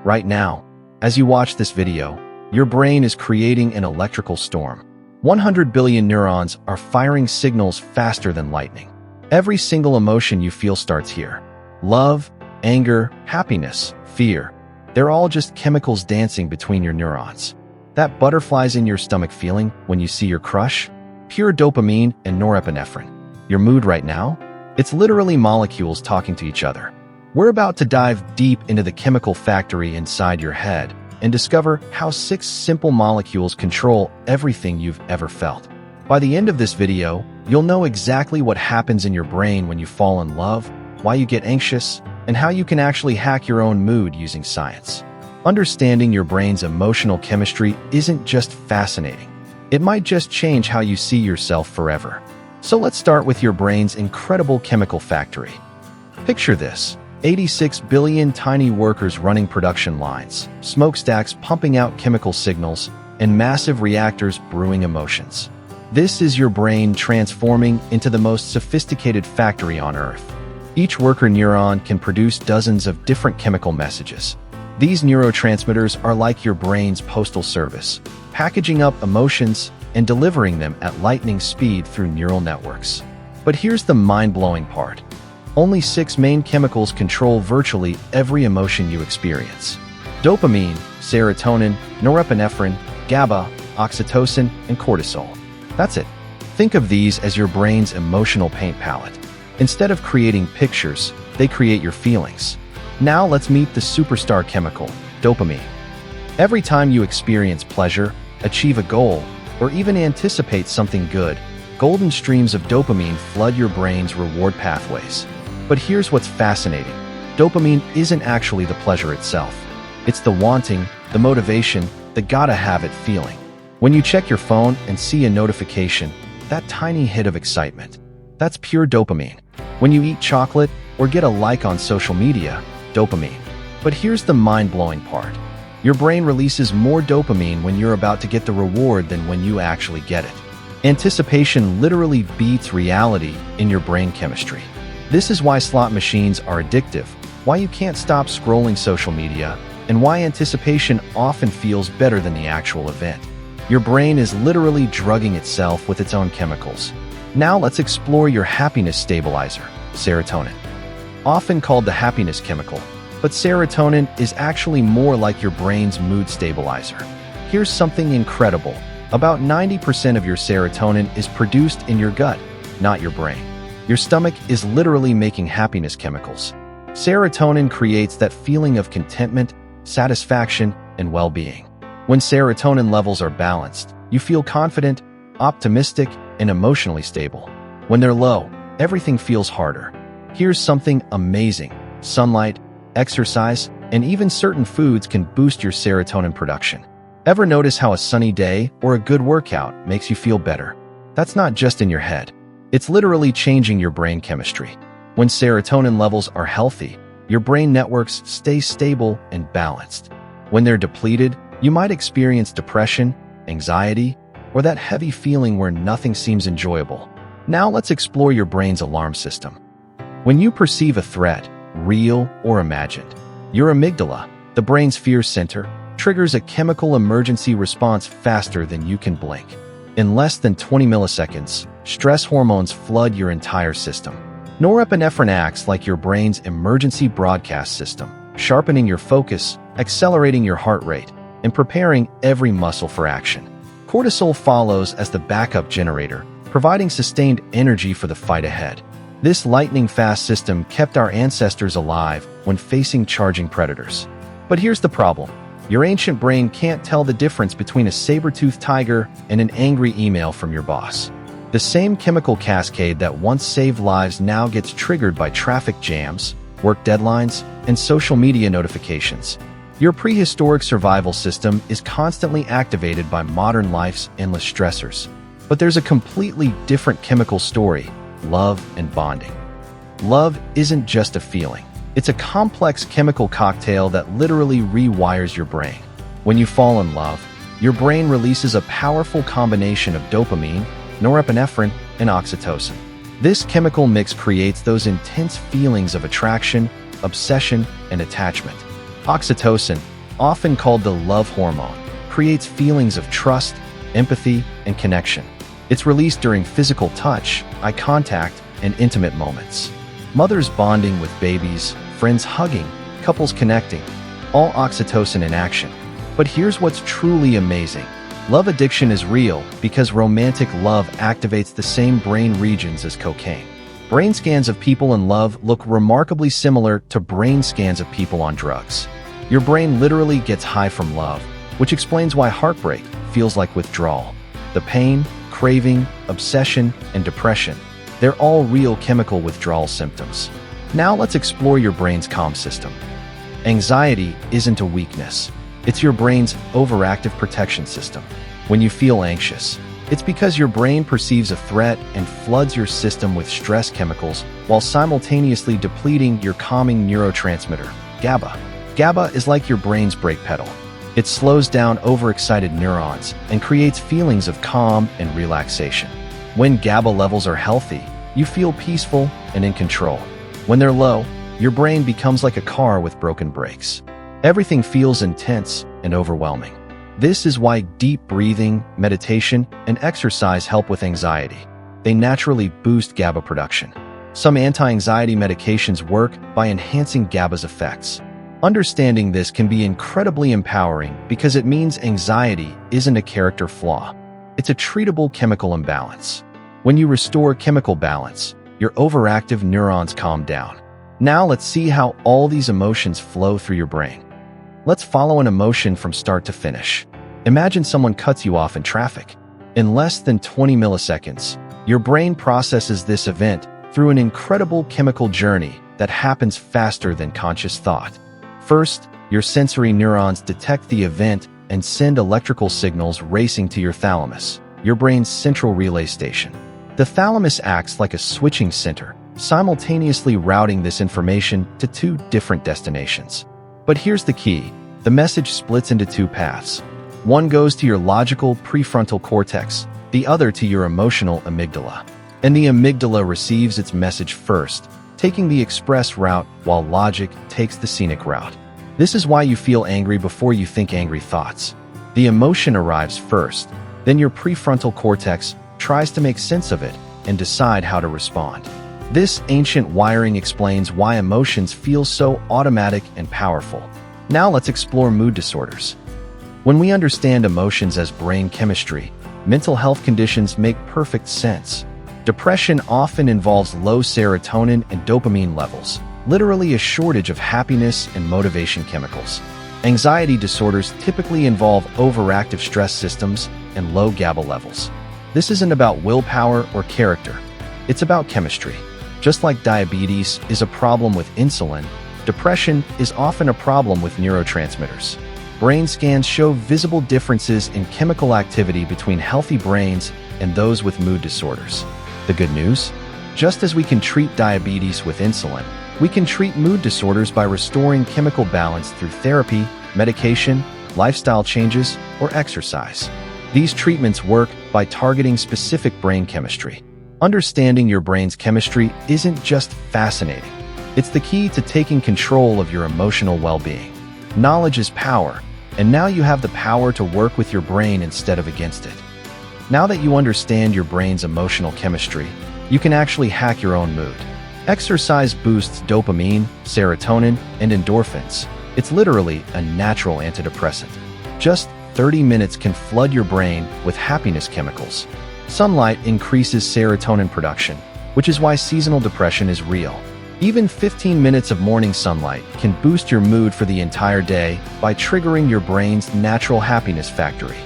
Right now, as you watch this video, your brain is creating an electrical storm. 100 billion neurons are firing signals faster than lightning. Every single emotion you feel starts here. Love, anger, happiness, fear. They're all just chemicals dancing between your neurons. That butterflies in your stomach feeling when you see your crush? Pure dopamine and norepinephrine. Your mood right now? It's literally molecules talking to each other. We're about to dive deep into the chemical factory inside your head and discover how 6 simple molecules control everything you've ever felt. By the end of this video, you'll know exactly what happens in your brain when you fall in love, why you get anxious, and how you can actually hack your own mood using science. Understanding your brain's emotional chemistry isn't just fascinating. It might just change how you see yourself forever. So let's start with your brain's incredible chemical factory. Picture this: 86 billion tiny workers running production lines, smokestacks pumping out chemical signals, and massive reactors brewing emotions. This is your brain transforming into the most sophisticated factory on Earth. Each worker neuron can produce dozens of different chemical messages. These neurotransmitters are like your brain's postal service, packaging up emotions and delivering them at lightning speed through neural networks. But here's the mind-blowing part. Only 6 main chemicals control virtually every emotion you experience. Dopamine, serotonin, norepinephrine, GABA, oxytocin, and cortisol. That's it. Think of these as your brain's emotional paint palette. Instead of creating pictures, they create your feelings. Now let's meet the superstar chemical, dopamine. Every time you experience pleasure, achieve a goal, or even anticipate something good, golden streams of dopamine flood your brain's reward pathways. But here's what's fascinating. Dopamine isn't actually the pleasure itself. It's the wanting, the motivation, the gotta-have-it feeling. When you check your phone and see a notification, that tiny hit of excitement, that's pure dopamine. When you eat chocolate or get a like on social media, dopamine. But here's the mind-blowing part. Your brain releases more dopamine when you're about to get the reward than when you actually get it. Anticipation literally beats reality in your brain chemistry. This is why slot machines are addictive, why you can't stop scrolling social media, and why anticipation often feels better than the actual event. Your brain is literally drugging itself with its own chemicals. Now let's explore your happiness stabilizer, serotonin. Often called the happiness chemical, but serotonin is actually more like your brain's mood stabilizer. Here's something incredible. About 90% of your serotonin is produced in your gut, not your brain. Your stomach is literally making happiness chemicals. Serotonin creates that feeling of contentment, satisfaction, and well-being. When serotonin levels are balanced, you feel confident, optimistic, and emotionally stable. When they're low, everything feels harder. Here's something amazing. Sunlight, exercise, and even certain foods can boost your serotonin production. Ever notice how a sunny day or a good workout makes you feel better? That's not just in your head. It's literally changing your brain chemistry. When serotonin levels are healthy, your brain networks stay stable and balanced. When they're depleted, you might experience depression, anxiety, or that heavy feeling where nothing seems enjoyable. Now let's explore your brain's alarm system. When you perceive a threat, real or imagined, your amygdala, the brain's fear center, triggers a chemical emergency response faster than you can blink. In less than 20 milliseconds, stress hormones flood your entire system. Norepinephrine acts like your brain's emergency broadcast system, sharpening your focus, accelerating your heart rate, and preparing every muscle for action. Cortisol follows as the backup generator, providing sustained energy for the fight ahead. This lightning-fast system kept our ancestors alive when facing charging predators. But here's the problem. Your ancient brain can't tell the difference between a saber-toothed tiger and an angry email from your boss. The same chemical cascade that once saved lives now gets triggered by traffic jams, work deadlines, and social media notifications. Your prehistoric survival system is constantly activated by modern life's endless stressors. But there's a completely different chemical story: love and bonding. Love isn't just a feeling. It's a complex chemical cocktail that literally rewires your brain. When you fall in love, your brain releases a powerful combination of dopamine, norepinephrine, and oxytocin. This chemical mix creates those intense feelings of attraction, obsession, and attachment. Oxytocin, often called the love hormone, creates feelings of trust, empathy, and connection. It's released during physical touch, eye contact, and intimate moments. Mothers bonding with babies, friends hugging, couples connecting, all oxytocin in action. But here's what's truly amazing. Love addiction is real because romantic love activates the same brain regions as cocaine. Brain scans of people in love look remarkably similar to brain scans of people on drugs. Your brain literally gets high from love, which explains why heartbreak feels like withdrawal. The pain, craving, obsession, and depression, they're all real chemical withdrawal symptoms. Now let's explore your brain's calm system. Anxiety isn't a weakness. It's your brain's overactive protection system. When you feel anxious, it's because your brain perceives a threat and floods your system with stress chemicals while simultaneously depleting your calming neurotransmitter, GABA. GABA is like your brain's brake pedal. It slows down overexcited neurons and creates feelings of calm and relaxation. When GABA levels are healthy, you feel peaceful and in control. When they're low, your brain becomes like a car with broken brakes. Everything feels intense and overwhelming. This is why deep breathing, meditation, and exercise help with anxiety. They naturally boost GABA production. Some anti-anxiety medications work by enhancing GABA's effects. Understanding this can be incredibly empowering because it means anxiety isn't a character flaw. It's a treatable chemical imbalance. When you restore chemical balance, your overactive neurons calm down. Now let's see how all these emotions flow through your brain. Let's follow an emotion from start to finish. Imagine someone cuts you off in traffic. In less than 20 milliseconds, your brain processes this event through an incredible chemical journey that happens faster than conscious thought. First, your sensory neurons detect the event and send electrical signals racing to your thalamus, your brain's central relay station. The thalamus acts like a switching center, simultaneously routing this information to two different destinations. But here's the key. The message splits into two paths. One goes to your logical prefrontal cortex, the other to your emotional amygdala. And the amygdala receives its message first, taking the express route while logic takes the scenic route. This is why you feel angry before you think angry thoughts. The emotion arrives first, then your prefrontal cortex tries to make sense of it and decide how to respond. This ancient wiring explains why emotions feel so automatic and powerful. Now let's explore mood disorders. When we understand emotions as brain chemistry, mental health conditions make perfect sense. Depression often involves low serotonin and dopamine levels, literally a shortage of happiness and motivation chemicals. Anxiety disorders typically involve overactive stress systems and low GABA levels. This isn't about willpower or character. It's about chemistry. Just like diabetes is a problem with insulin, depression is often a problem with neurotransmitters. Brain scans show visible differences in chemical activity between healthy brains and those with mood disorders. The good news? Just as we can treat diabetes with insulin, we can treat mood disorders by restoring chemical balance through therapy, medication, lifestyle changes, or exercise. These treatments work by targeting specific brain chemistry. Understanding your brain's chemistry isn't just fascinating. It's the key to taking control of your emotional well-being. Knowledge is power, and now you have the power to work with your brain instead of against it. Now that you understand your brain's emotional chemistry, you can actually hack your own mood. Exercise boosts dopamine, serotonin, and endorphins. It's literally a natural antidepressant. Just 30 minutes can flood your brain with happiness chemicals. Sunlight increases serotonin production, which is why seasonal depression is real. Even 15 minutes of morning sunlight can boost your mood for the entire day by triggering your brain's natural happiness factory.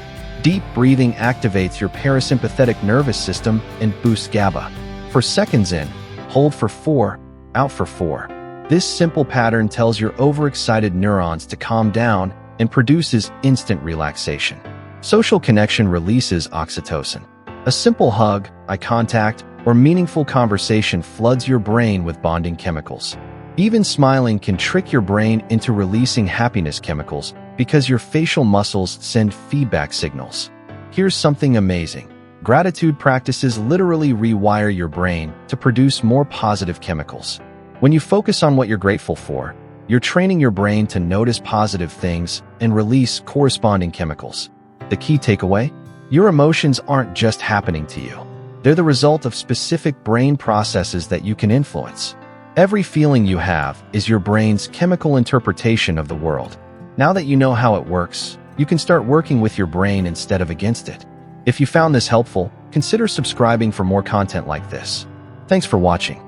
Deep breathing activates your parasympathetic nervous system and boosts GABA. For seconds in, hold for 4, out for 4. This simple pattern tells your overexcited neurons to calm down and produces instant relaxation. Social connection releases oxytocin. A simple hug, eye contact, or meaningful conversation floods your brain with bonding chemicals. Even smiling can trick your brain into releasing happiness chemicals because your facial muscles send feedback signals. Here's something amazing. Gratitude practices literally rewire your brain to produce more positive chemicals. When you focus on what you're grateful for, You're training your brain to notice positive things and release corresponding chemicals. The key takeaway? Your emotions aren't just happening to you. They're the result of specific brain processes that you can influence. Every feeling you have is your brain's chemical interpretation of the world. Now that you know how it works, you can start working with your brain instead of against it. If you found this helpful, consider subscribing for more content like this. Thanks for watching.